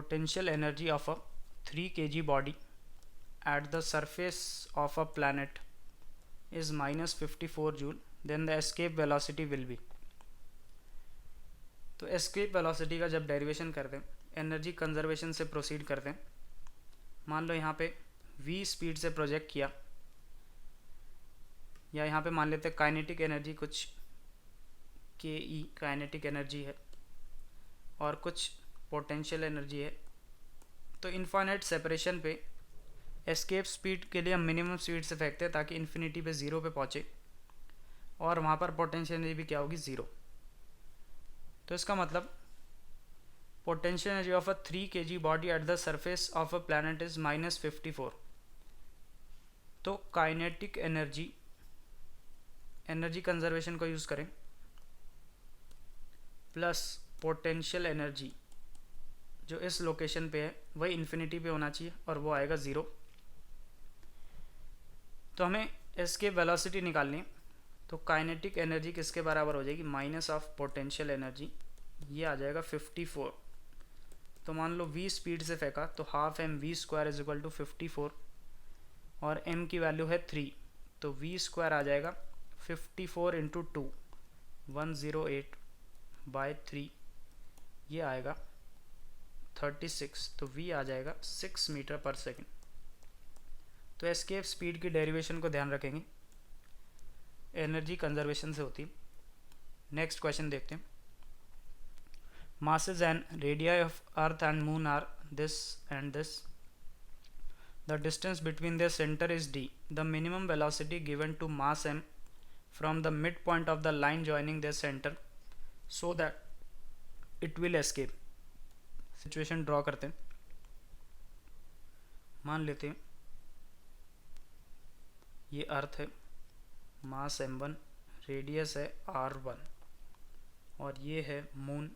potential energy of a 3 kg body at the surface of a planet is minus 54 joule, then the escape velocity will be। तो escape velocity का जब derivation करते हैं, energy conservation से proceed करते हैं। मान लो यहाँ पे v स्पीड से प्रोजेक्ट किया, या यहाँ पे मान लेते हैं काइनेटिक एनर्जी कुछ के ई काइनेटिक एनर्जी है और कुछ पोटेंशियल एनर्जी है। तो इनफाइनाइट सेपरेशन पे एस्केप स्पीड के लिए हम मिनिमम स्पीड से फेंकते हैं ताकि इन्फिनिटी पे ज़ीरो पे पहुँचे, और वहाँ पर पोटेंशियल एनर्जी भी क्या होगी, ज़ीरो। तो इसका मतलब potential energy of a 3 kg body at the surface of a planet is minus 54। तो काइनेटिक एनर्जी, एनर्जी कंजर्वेशन को यूज़ करें, प्लस पोटेंशियल एनर्जी जो इस लोकेशन पे है वही इन्फिनिटी पे होना चाहिए और वो आएगा ज़ीरो। तो हमें एस्केप वेलोसिटी निकालनी है, तो काइनेटिक एनर्जी किसके बराबर हो जाएगी, माइनस ऑफ पोटेंशियल एनर्जी, ये आ जाएगा 54। तो मान लो v स्पीड से फेंका तो half m v square is equal to 54 और m की वैल्यू है 3, तो v स्क्वायर आ जाएगा 54 इंटू 2 108 बाय 3, ये आएगा 36, तो v आ जाएगा 6 मीटर पर सेकेंड। तो एस्केप स्पीड की डेरिवेशन को ध्यान रखेंगे, एनर्जी कंजर्वेशन से होती है। नेक्स्ट क्वेश्चन देखते हैं। Masses and radii of Earth and Moon are this and this. The distance between their center is d. The minimum velocity given to mass m from the midpoint of the line joining their center so that it will escape. Situation draw करते हैं। मान लेते हैं ये अर्थ है, मास m1, radius है r1, और ये है मून,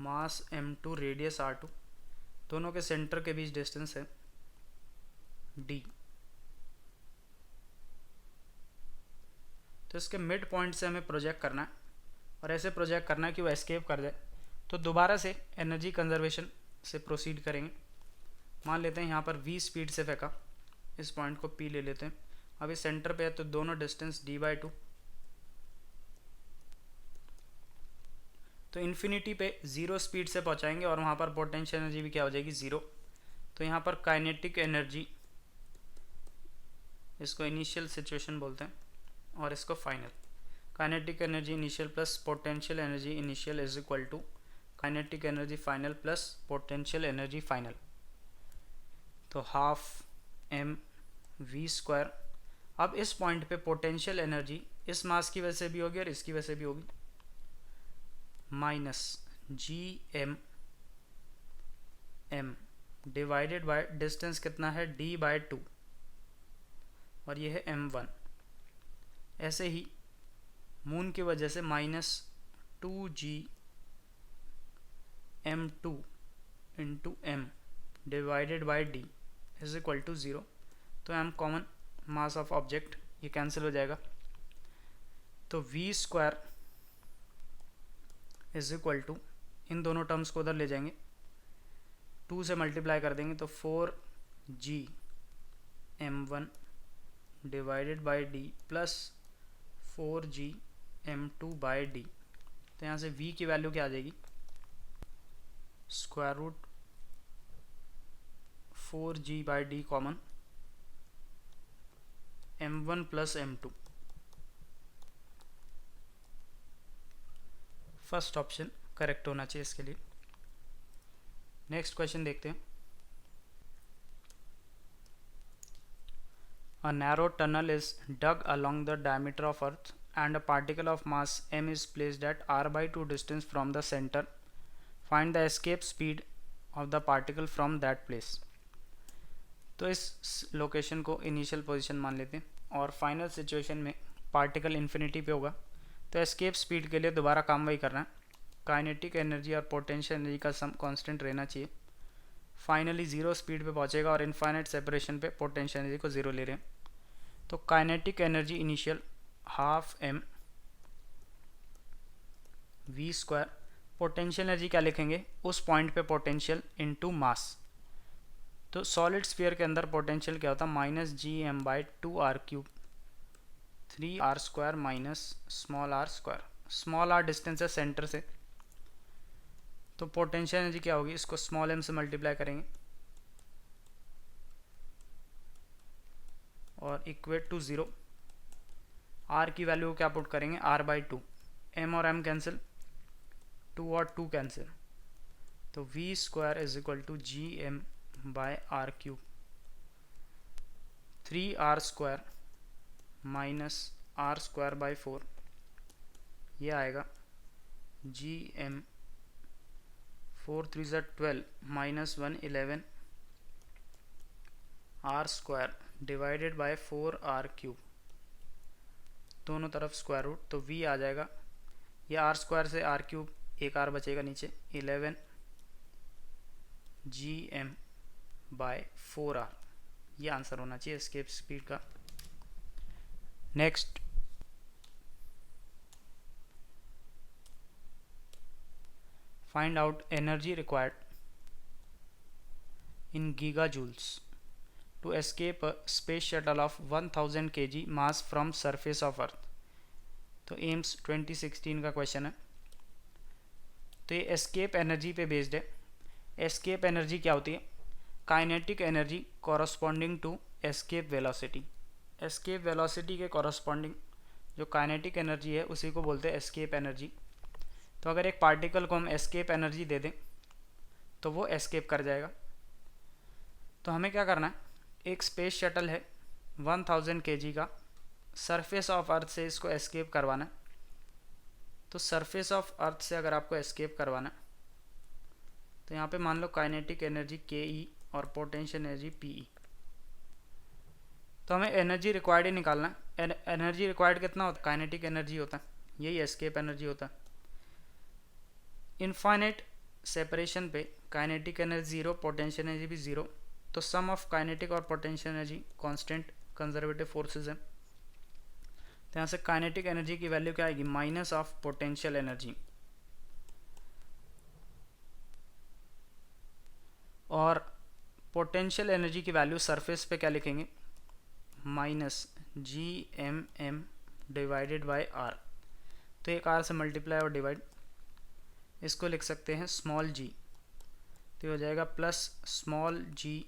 मास m2, रेडियस r2, दोनों के सेंटर के बीच डिस्टेंस है d। तो इसके मिड पॉइंट से हमें प्रोजेक्ट करना है, और ऐसे प्रोजेक्ट करना है कि वो एस्केप कर जाए। तो दोबारा से एनर्जी कंजर्वेशन से प्रोसीड करेंगे। मान लेते हैं यहाँ पर v स्पीड से फेंका, इस पॉइंट को p ले लेते हैं। अभी सेंटर पे है तो दोनों डिस्टेंस d/2, तो इन्फिनिटी पे ज़ीरो स्पीड से पहुंचाएंगे और वहाँ पर पोटेंशियल एनर्जी भी क्या हो जाएगी, ज़ीरो। तो यहाँ पर काइनेटिक एनर्जी, इसको इनिशियल सिचुएशन बोलते हैं और इसको final. Kinetic energy initial plus potential energy initial is equal to kinetic energy final plus potential energy final. तो हाफ एम वी स्क्वायर। अब इस पॉइंट पे पोटेंशियल एनर्जी इस मास की वजह से भी होगी और इसकी वजह से भी होगी, minus G M M divided by distance कितना है d/2, और ये है m1। ऐसे ही मून की वजह से minus 2g m2 into m divided by d is equal to 0। तो m common, mass of object, ये कैंसिल हो जाएगा। तो v square is equal to, इन दोनों टर्म्स को उधर ले जाएंगे, 2 से मल्टीप्लाई कर देंगे तो 4g m1 divided by d plus 4g m2 by d। तो यहाँ से v की वैल्यू क्या आ जाएगी, square root 4g by d कॉमन, m1 plus m2। First option correct होना चाहिए इसके लिए। नेक्स्ट क्वेश्चन देखते हैं। A narrow tunnel is dug along the diameter of Earth and a particle of mass m is placed at r/2 distance from the center. Find the escape speed of the particle from that place. तो इस location को initial position मान लेते हैं और final situation में particle infinity पे होगा। तो एस्केप स्पीड के लिए दोबारा काम वही करना है, काइनेटिक एनर्जी और पोटेंशियल एनर्जी का सम कांस्टेंट रहना चाहिए। फाइनली ज़ीरो स्पीड पे पहुंचेगा और इनफाइनाइट सेपरेशन पे पोटेंशियल एनर्जी को ज़ीरो ले रहे हैं। तो kinetic energy initial half m v square potential energy क्या लिखेंगे, उस पॉइंट पे पोटेंशियल इनटू मास। तो सॉलिड स्फीयर के अंदर पोटेंशियल क्या होता है, minus G M by 2r³ 3r² minus small r²। Small r distance है सेंटर से, तो पोटेंशियल एनर्जी क्या होगी, इसको स्मॉल m से मल्टीप्लाई करेंगे और इक्वेट टू 0। r की वैल्यू क्या पुट करेंगे, r/2। m और m कैंसिल, 2 और 2 कैंसिल, तो v² is equal to G M by r³। 3r² minus r² by 4, ये आएगा G M 4 3 12 minus 1 11 r² divided by 4r³, दोनों तरफ स्क्वायर रूट, तो v आ जाएगा, ये r² से r³, एक r बचेगा नीचे, 11 जी एम बाय 4r, ये आंसर होना चाहिए एस्केप स्पीड का। Next, find out energy required in gigajoules to escape a space shuttle of 1000 kg mass from surface of earth। तो एम्स 2016 का क्वेश्चन है। तो ये एस्केप एनर्जी पे बेस्ड है। एस्केप एनर्जी क्या होती है, kinetic energy corresponding to escape velocity. Escape velocity के कॉरस्पॉन्डिंग जो काइनेटिक एनर्जी है उसी को बोलते हैं एस्केप एनर्जी। तो अगर एक पार्टिकल को हम एस्केप एनर्जी दे दें तो वो एस्केप कर जाएगा। तो हमें क्या करना है, एक स्पेस शटल है 1000 kg का, सरफेस ऑफ अर्थ से इसको एस्केप करवाना है। तो सरफेस ऑफ अर्थ से अगर आपको एस्केप करवाना है तो यहाँ पे मान लो काइनेटिक एनर्जी के और पोटेंशियल एनर्जी पी। तो हमें एनर्जी रिक्वायर्ड ही निकालना है। एनर्जी रिक्वायर्ड कितना होता है, काइनेटिक एनर्जी होता है, यही एस्केप एनर्जी होता है। इनफाइनाइट सेपरेशन पे काइनेटिक एनर्जी 0, पोटेंशियल एनर्जी भी 0, तो सम ऑफ काइनेटिक और potential energy constant conservative forces हैं। तो यहाँ से काइनेटिक एनर्जी की वैल्यू क्या आएगी, माइनस ऑफ पोटेंशियल एनर्जी, और पोटेंशियल एनर्जी की वैल्यू सरफेस पे क्या लिखेंगे, minus G M M divided by R. तो एक आर से मल्टीप्लाई और डिवाइड, इसको लिख सकते हैं स्मॉल जी, तो ये हो जाएगा plus small G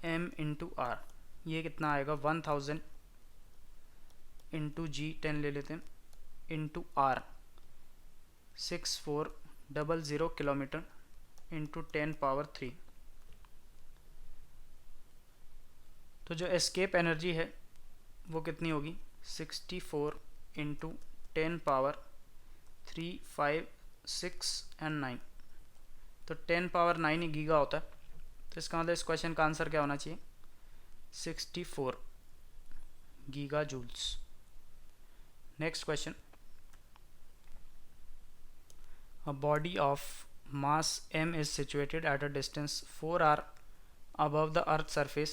M into R. ये कितना आएगा, 1000 इंटू जी 10 ले लेते हैं, into R 6400 kilometre into 10 power 3। तो जो एस्केप एनर्जी है वो कितनी होगी, 64 इंटू 10 पावर 3 5 6 एंड 9, तो 10 पावर 9 ही गीगा होता है। तो इसका मतलब इस क्वेश्चन का आंसर क्या होना चाहिए, 64 giga joules. Next question, a body of mass m is situated at a distance 4r above the earth's surface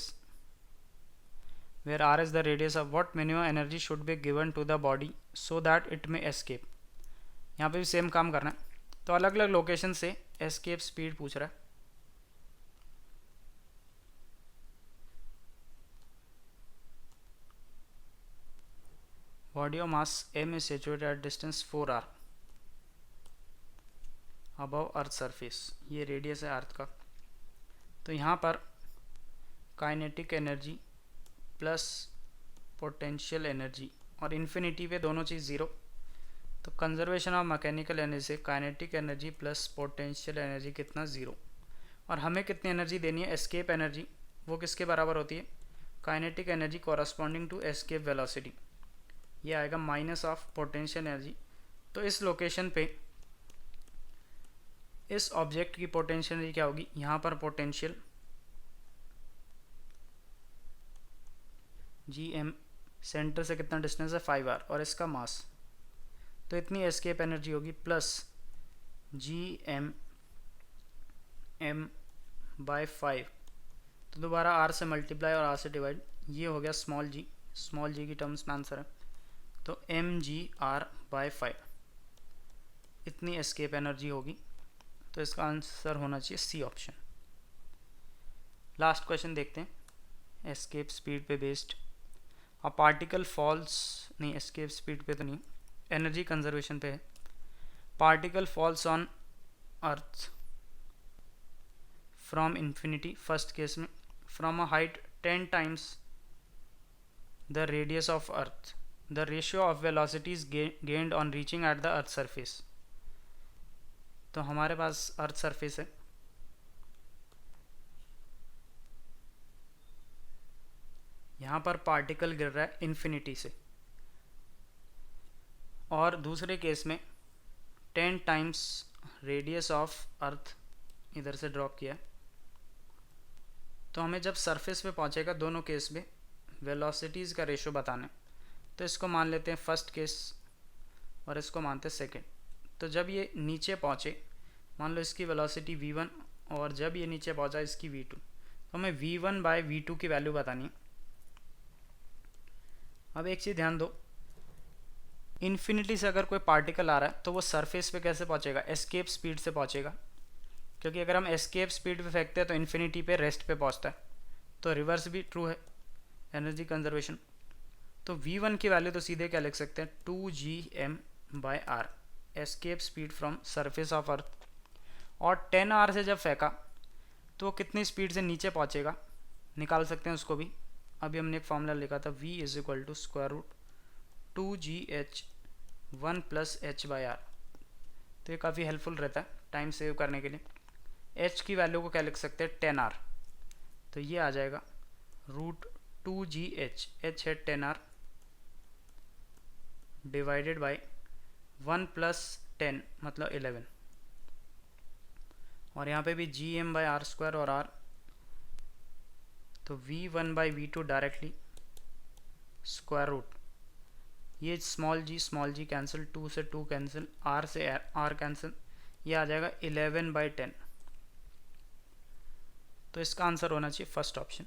where r is the radius of what minimum energy should be given to the body so that it may escape। यहाँ पे भी same काम करना है। तो अलग अलग location से एस्केप स्पीड पूछ रहा है। Body of mass m is situated at distance 4r above earth surface, ये रेडियस है अर्थ का। तो यहाँ पर kinetic energy plus potential energy और इन्फिनिटी पे दोनों चीज़ 0, तो कंजर्वेशन ऑफ मैकेनिकल एनर्जी से kinetic energy plus potential energy कितना 0। और हमें कितनी एनर्जी देनी है, एस्केप एनर्जी, वो किसके बराबर होती है, kinetic energy corresponding to escape velocity, ये आएगा माइनस ऑफ पोटेंशियल एनर्जी। तो इस लोकेशन पे इस ऑब्जेक्ट की पोटेंशियल एनर्जी क्या होगी, यहाँ पर पोटेंशियल जी एम, सेंटर से कितना डिस्टेंस है 5r, और इसका मास, तो इतनी एस्केप एनर्जी होगी plus G M M by 5, तो दोबारा r से मल्टीप्लाई और r से डिवाइड, ये हो गया स्मॉल जी की टर्म्स में आंसर है। तो एम जी आर बाय 5, इतनी एस्केप एनर्जी होगी। तो इसका आंसर होना चाहिए सी ऑप्शन। लास्ट क्वेश्चन देखते हैं एस्केप स्पीड पे बेस्ड। अ पार्टिकल फॉल्स, नहीं एस्केप स्पीड पे तो नहीं, एनर्जी कंजर्वेशन पे है। Particle falls on earth from infinity, first case में, from a height 10 times the radius of earth, the ratio of velocities gained on reaching at the earth surface। तो हमारे पास earth surface है, यहाँ पर particle गिर रहा है इन्फिनिटी से, और दूसरे केस में 10 times रेडियस ऑफ अर्थ इधर से ड्रॉप किया। तो हमें जब सरफेस पे पहुँचेगा दोनों केस में वेलोसिटीज़ का रेशो बताना है। तो इसको मान लेते हैं फर्स्ट केस और इसको मानते हैं सेकेंड। तो जब ये नीचे पहुँचे, मान लो इसकी वेलोसिटी v1 और जब ये नीचे पहुँचा इसकी v2, तो हमें v1 बाय v2 की वैल्यू बतानी है। अब एक चीज़ ध्यान दो, इन्फिनिटी से अगर कोई पार्टिकल आ रहा है तो वो सरफेस पे कैसे पहुँचेगा? एस्केप स्पीड से पहुँचेगा, क्योंकि अगर हम एस्केप स्पीड पे फेंकते हैं तो इन्फिनिटी पे रेस्ट पे पहुँचता है। तो रिवर्स भी ट्रू है, एनर्जी कंजर्वेशन। तो v1 की वैल्यू तो सीधे क्या लिख सकते हैं, 2gm/r, escape speed from surface of earth. और 10r से जब फेंका तो वो कितनी स्पीड से नीचे पहुँचेगा निकाल सकते हैं उसको भी। अभी हमने एक फॉर्मूला लिखा था, v = √2gh1 + h/r। तो ये काफ़ी हेल्पफुल रहता है टाइम सेव करने के लिए। h की वैल्यू को क्या लिख सकते हैं, 10r। तो ये आ जाएगा √2gh, h है 10r डिवाइडेड बाई 1 + 10 मतलब 11, और यहाँ पे भी gm/r² और r। तो v1/v2 डायरेक्टली स्क्वायर रूट, ये स्मॉल g कैंसिल, 2 से 2 कैंसिल, r से r कैंसिल, ये आ जाएगा 11/10। तो इसका आंसर होना चाहिए फर्स्ट ऑप्शन।